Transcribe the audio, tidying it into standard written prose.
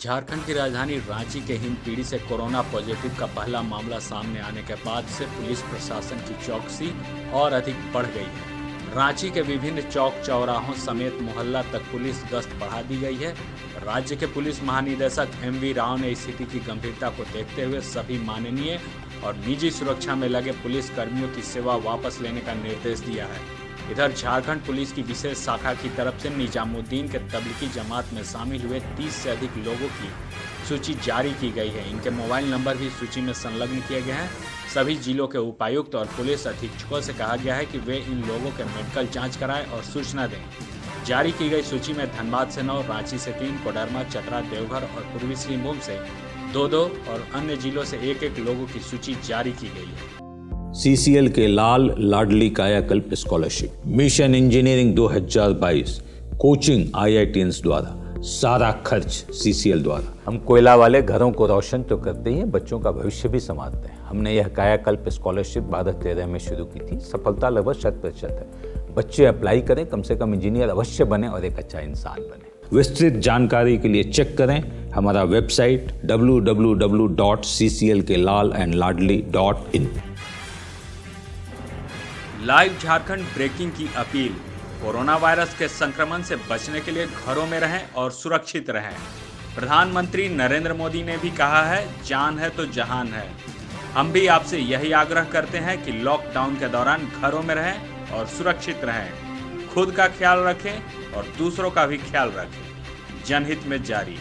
झारखंड की राजधानी रांची के हिंदपीढ़ी से कोरोना पॉजिटिव का पहला मामला सामने आने के बाद से पुलिस प्रशासन की चौकसी और अधिक बढ़ गई है। रांची के विभिन्न चौक चौराहों समेत मोहल्ला तक पुलिस गश्त बढ़ा दी गई है। राज्य के पुलिस महानिदेशक एम.वी. राव ने स्थिति की गंभीरता को देखते हुए सभी माननीय और निजी सुरक्षा में लगे पुलिस कर्मियों की सेवा वापस लेने का निर्देश दिया है। इधर झारखंड पुलिस की विशेष शाखा की तरफ से निजामुद्दीन के तबलीगी जमात में शामिल हुए 30 से अधिक लोगों की सूची जारी की गई है। इनके मोबाइल नंबर भी सूची में संलग्न किए गए हैं। सभी जिलों के उपायुक्त और पुलिस अधीक्षकों से कहा गया है कि वे इन लोगों के मेडिकल जांच कराएं और सूचना दें। जारी की गई सूची में धनबाद से 9, रांची से 3, कोडरमा, चतरा, देवघर और पूर्वी सिंहभूम से 2-2 और अन्य जिलों से 1-1 लोगों की सूची जारी की गई है। CCL के लाल लाडली कायाकल्प scholarship, mission engineering 2022, coaching IITians द्वारा, सारा खर्च CCL द्वारा। हम कोयला वाले घरों को रोशन तो करते ही हैं, बच्चों का भविष्य भी संवारते हैं। हमने यह कायाकल्प स्कॉलरशिप 2013 में शुरू की थी। सफलता लगभग 100% है। बच्चे अप्लाई करें, कम से कम इंजीनियर अवश्य बने और एक अच्छा इंसान बने। विस्तृत जानकारी के लिए चेक करें हमारा website www.cclkelalandladli.in। Live Jharkhand breaking की अपील। कोरोना वायरस के संक्रमण से बचने के लिए घरों में रहें और सुरक्षित रहें। प्रधानमंत्री नरेंद्र मोदी ने भी कहा है, जान है तो जहान है। हम भी आपसे यही आग्रह करते हैं कि लॉकडाउन के दौरान घरों में रहें और सुरक्षित रहें। खुद का ख्याल रखें और दूसरों का भी ख्याल रखें। जनहित में जारी।